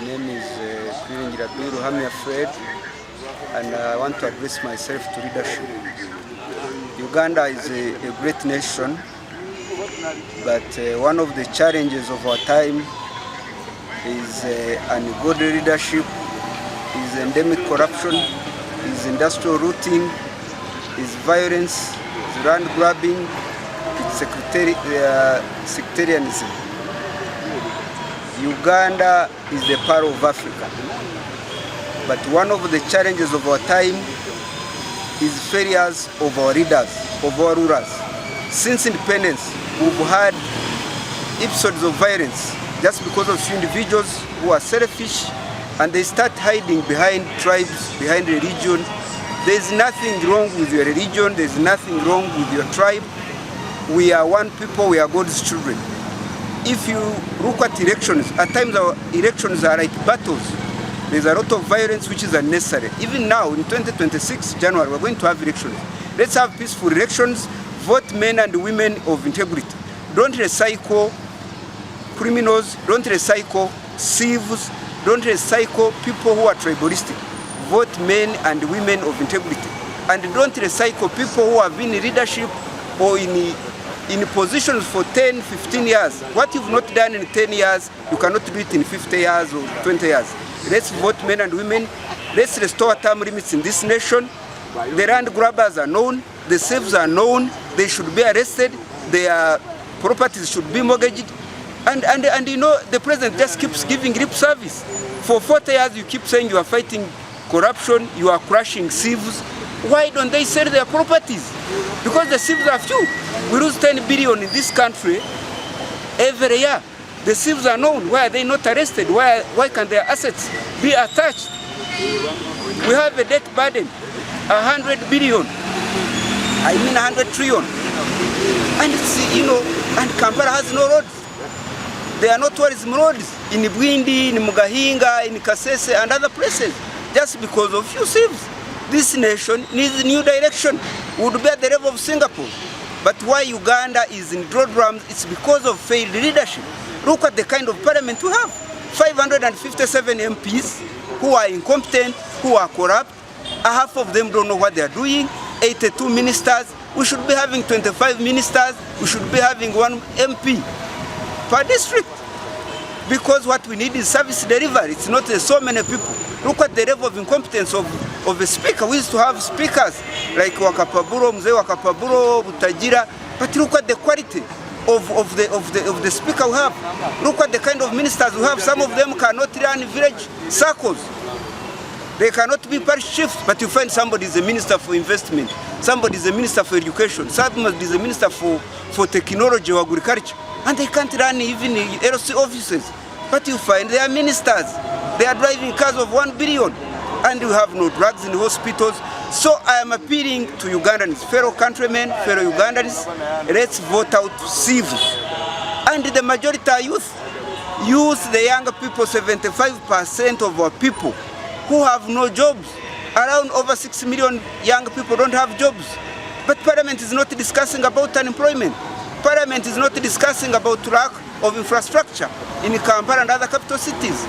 name is President Ruhamya and I want to address myself to leadership. Uganda is a great nation, but one of the challenges of our time is ungodly leadership, is endemic corruption, is industrial looting, is violence, is land grabbing, it's sectarianism. Uganda is the pearl of Africa, but one of the challenges of our time is failures of our leaders, of our rulers. Since independence, we've had episodes of violence just because of few individuals who are selfish and they start hiding behind tribes, behind religion. There's nothing wrong with your religion, there's nothing wrong with your tribe. We are one people, we are God's children. If you look at elections, at times our elections are like battles. There's a lot of violence which is unnecessary. Even now, in 2026 January, we're going to have elections. Let's have peaceful elections, vote men and women of integrity. Don't recycle criminals, don't recycle thieves, don't recycle people who are tribalistic. Vote men and women of integrity. And don't recycle people who have been in leadership or in positions for 10, 15 years. What you've not done in 10 years, you cannot do it in 50 years or 20 years. Let's vote men and women. Let's restore term limits in this nation. The land grabbers are known, the thieves are known, they should be arrested, their properties should be mortgaged. And you know, the president just keeps giving lip service. For 40 years you keep saying you are fighting corruption, you are crushing thieves. Why don't they sell their properties? Because the thieves are few. We lose 10 billion in this country every year. The thieves are known. Why are they not arrested? Why can their assets be attached? We have a debt burden, 100 billion. I mean 100 trillion. And it's, you know, and Kampala has no roads. There are no tourism roads in Bwindi, in Mugahinga, in Kasese and other places, just because of few thieves. This nation needs a new direction. We would be at the level of Singapore. But why Uganda is in doldrums, it's because of failed leadership. Look at the kind of parliament we have. 557 MPs who are incompetent, who are corrupt. Half of them don't know what they are doing. 82 ministers. We should be having 25 ministers. We should be having 1 MP per district. Because what we need is service delivery. It's not so many people. Look at the level of incompetence of a speaker. We used to have speakers like Wakapaburo, Mzee Wakapaburo, Butajira. But look at the quality of the speaker we have. Look at the kind of ministers we have. Some of them cannot run village circles. They cannot be parish chiefs, but you find somebody is a minister for investment, somebody is a minister for education, somebody is a minister for technology or agriculture, and they can't run even LC offices. But you find they are ministers. They are driving cars of 1 billion, and you have no drugs in the hospitals. So I am appealing to Ugandans, fellow countrymen, fellow Ugandans, let's vote out thieves. And the majority are youth. Youth, the younger people, 75% of our people who have no jobs. Around over 6 million young people don't have jobs. But Parliament is not discussing about unemployment. Parliament is not discussing about lack of infrastructure in Kampala and other capital cities.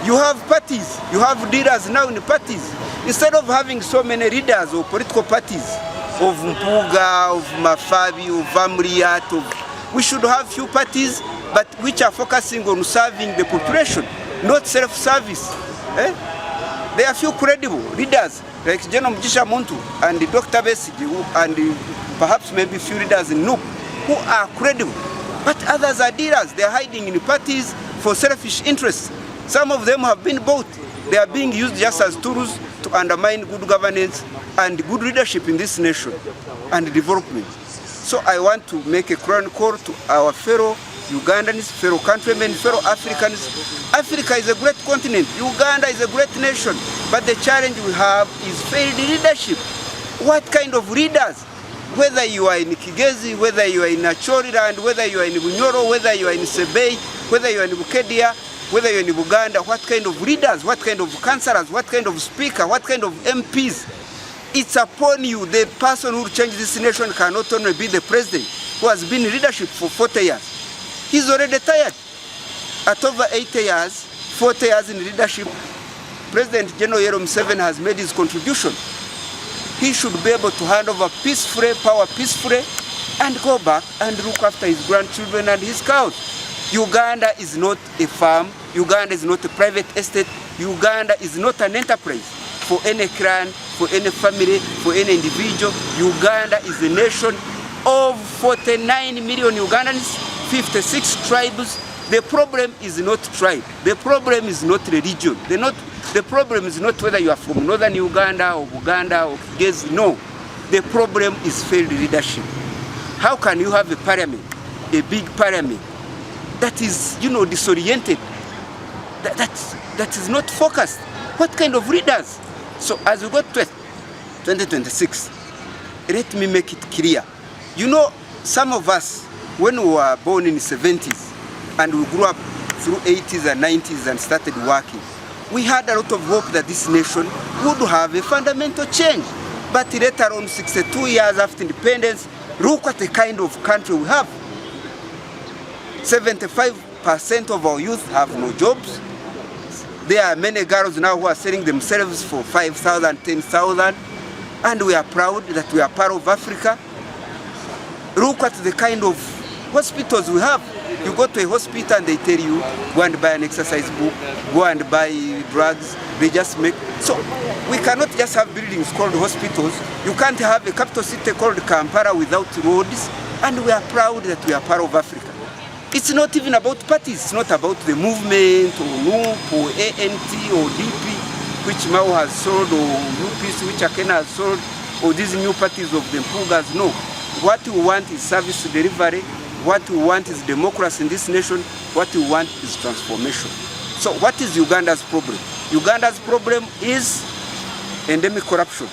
You have parties, you have leaders now in the parties. Instead of having so many leaders or political parties, of Mpuga, of Mafabi, of Amriat, we should have few parties, but which are focusing on serving the population, not self-service. There are few credible leaders like General Mjisha Muntu and Dr. Besigi and perhaps maybe few leaders in NUP who are credible. But others are dealers. They are hiding in the parties for selfish interests. Some of them have been bought. They are being used just as tools to undermine good governance and good leadership in this nation and development. So I want to make a call to our fellow Ugandans, fellow countrymen, fellow Africans. Africa is a great continent. Uganda is a great nation. But the challenge we have is failed leadership. What kind of leaders? Whether you are in Kigezi, whether you are in Achoriland, whether you are in Bunyoro, whether you are in Sebei, whether you are in Bukedia, whether you are in Uganda, what kind of leaders, what kind of councillors, what kind of speaker, what kind of MPs? It's upon you. The person who will change this nation cannot only be the president who has been in leadership for 40 years. He's already tired. At over 80 years, 40 years in leadership, President General Museveni has made his contribution. He should be able to hand over peacefully, power peacefully, and go back and look after his grandchildren and his cows. Uganda is not a farm. Uganda is not a private estate. Uganda is not an enterprise for any clan, for any family, for any individual. Uganda is a nation of 49 million Ugandans, 56 tribes. The problem is not tribe. The problem is not religion. The problem is not whether you are from northern Uganda or Uganda or Kigezi. No. The problem is failed leadership. How can you have a parliament, a big parliament, that is, disoriented, that is not focused? What kind of leaders? So as we go to 2026, let me make it clear. Some of us, when we were born in the 70s and we grew up through 80s and 90s and started working, we had a lot of hope that this nation would have a fundamental change. But later on, 62 years after independence, look at the kind of country we have. 75% of our youth have no jobs. There are many girls now who are selling themselves for 5,000, 10,000, and we are proud that we are part of Africa. Look at the kind of hospitals we have. You go to a hospital and they tell you, go and buy an exercise book, go and buy drugs. They just make... So we cannot just have buildings called hospitals. You can't have a capital city called Kampala without roads. And we are proud that we are part of Africa. It's not even about parties. It's not about the movement or NUP or ANT or DP, which Mao has sold, or UPC, which Akena has sold, or these new parties of the Mpugas. No. What we want is service delivery. What we want is democracy in this nation. What we want is transformation. So what is Uganda's problem? Uganda's problem is endemic corruption,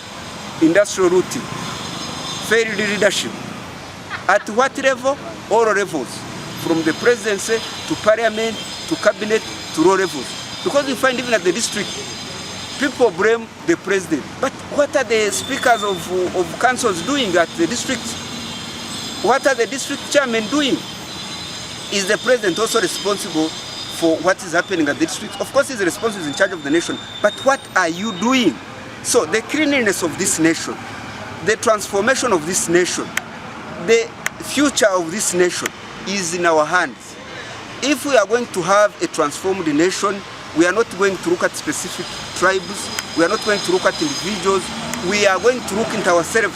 industrial looting, failed leadership. At what level? All levels. From the presidency to parliament to cabinet to all levels. Because you find even at the district, people blame the president. But what are the speakers of councils doing at the district? What are the district chairmen doing? Is the president also responsible for what is happening at the district? Of course, he's responsible, he's in charge of the nation. But what are you doing? So the cleanliness of this nation, the transformation of this nation, the future of this nation is in our hands. If we are going to have a transformed nation, we are not going to look at specific tribes, we are not going to look at individuals, we are going to look into ourselves.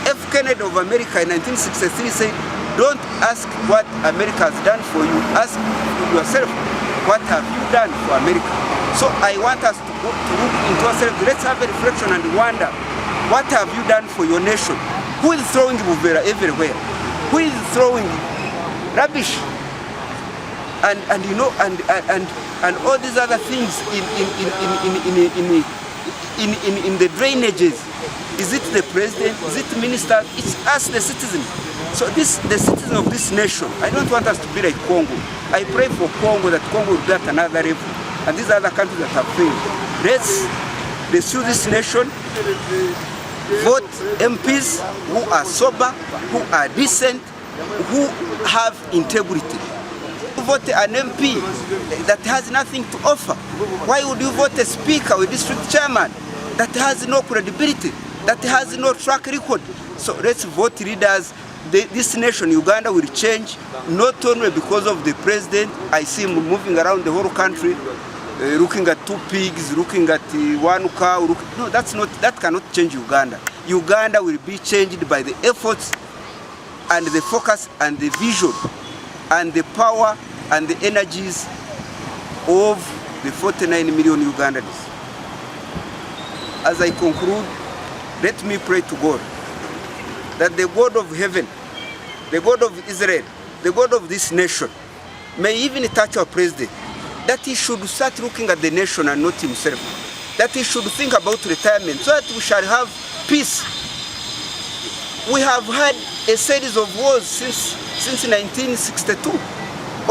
F. Kennedy of America in 1963 said, don't ask what America has done for you, ask yourself, what have you done for America? So I want us to look into ourselves. Let's have a reflection and wonder, what have you done for your nation? Who is throwing Buvera everywhere? Who is throwing rubbish? And all these other things in the drainages. Is it the president? Is it the minister? It's us, the citizens. So the citizens of this nation, I don't want us to be like Congo. I pray for Congo, that Congo will be at another level. And these other countries that have failed. Let's sue this nation, vote MPs who are sober, who are decent, who have integrity. Vote an MP that has nothing to offer. Why would you vote a speaker or district chairman that has no credibility, that has no track record? So let's vote leaders. This nation, Uganda, will change, not only because of the president. I see him moving around the whole country, looking at two pigs, looking at one cow. No, that cannot change Uganda. Uganda will be changed by the efforts and the focus and the vision and the power and the energies of the 49 million Ugandans. As I conclude, let me pray to God that the God of heaven, the God of Israel, the God of this nation, may even touch our president, that he should start looking at the nation and not himself, that he should think about retirement so that we shall have peace. We have had a series of wars since 1962,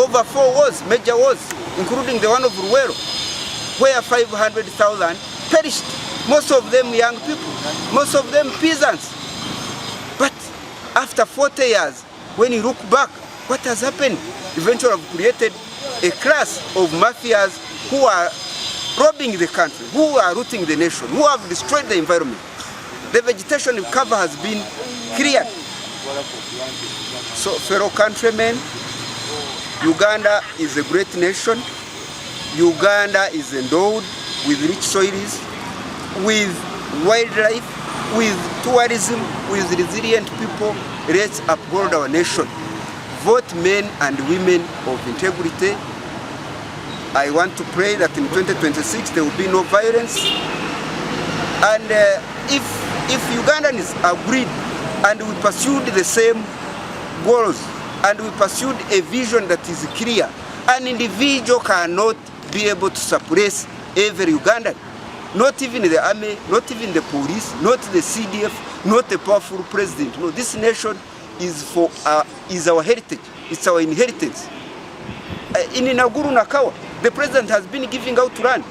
over 4 wars, major wars, including the one of Ruwero, where 500,000 perished, most of them young people, most of them peasants. But after 40 years, when you look back, what has happened? Eventually have created a class of mafias who are robbing the country, who are looting the nation, who have destroyed the environment. The vegetation cover has been cleared. So, fellow countrymen, Uganda is a great nation. Uganda is endowed with rich soils, with wildlife, with tourism, with resilient people. Let's uphold our nation. Vote men and women of integrity. I want to pray that in 2026 there will be no violence. And if Ugandans agreed and we pursued the same goals and we pursued a vision that is clear, an individual cannot be able to suppress every Ugandan. Not even the army, not even the police, not the CDF, not a powerful president. No, this nation is our heritage. It's our inheritance. In Naguru Nakawa, the president has been giving out land.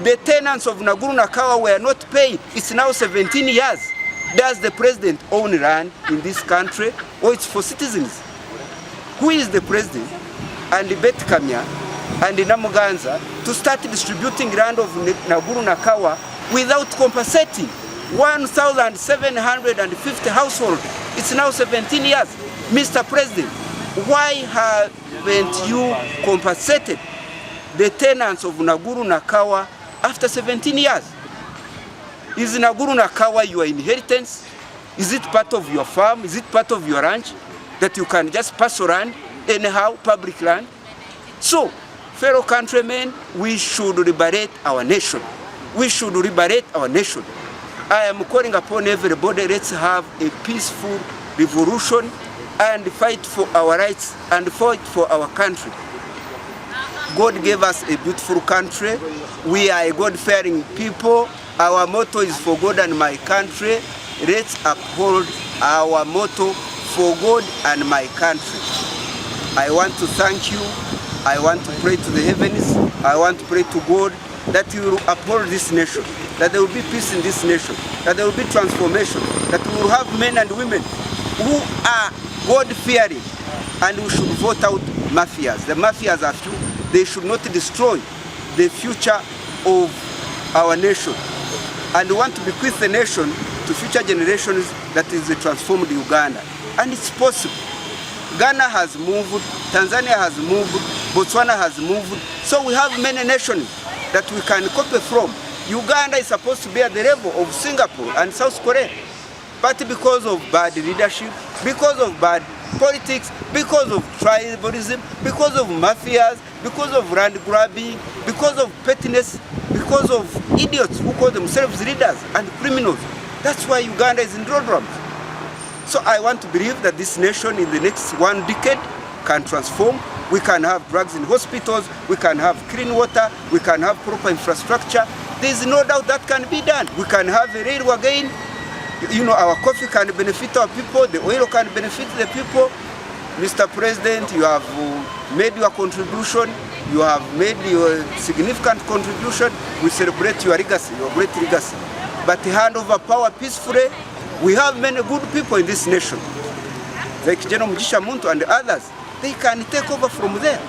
The tenants of Naguru Nakawa were not paid. It's now 17 years. Does the president own land in this country, or it's for citizens? Who is the president and the Ruhamya and the Namuganza to start distributing land of Naguru Nakawa without compensating 1,750 households? It's now 17 years. Mr. President, why haven't you compensated the tenants of Naguru Nakawa after 17 years? Is Naguru Nakawa your inheritance? Is it part of your farm? Is it part of your ranch that you can just pass around anyhow, public land? So, fellow countrymen, we should liberate our nation. We should liberate our nation. I am calling upon everybody, let's have a peaceful revolution and fight for our rights and fight for our country. God gave us a beautiful country. We are a God-fearing people. Our motto is for God and my country. Let's uphold our motto for God and my country. I want to thank you. I want to pray to the heavens. I want to pray to God that you will uphold this nation, that there will be peace in this nation, that there will be transformation, that we will have men and women who are God-fearing, and we should vote out mafias. The mafias are few. They should not destroy the future of our nation. And we want to bequeath the nation to future generations that is a transformed Uganda. And it's possible. Ghana has moved, Tanzania has moved, Botswana has moved. So we have many nations that we can copy from. Uganda is supposed to be at the level of Singapore and South Korea. But because of bad leadership, because of bad politics, because of tribalism, because of mafias, because of land grabbing, because of pettiness, because of idiots who call themselves leaders and criminals. That's why Uganda is in doldrums. So I want to believe that this nation in the next 1 decade can transform. We can have drugs in hospitals, we can have clean water, we can have proper infrastructure. There is no doubt that can be done. We can have a railway again. You know, our coffee can benefit our people, the oil can benefit the people. Mr. President, you have made your contribution, you have made your significant contribution. We celebrate your legacy, your great legacy. But hand over power peacefully. We have many good people in this nation, like General Mugisha Muntu and others. They can take over from there.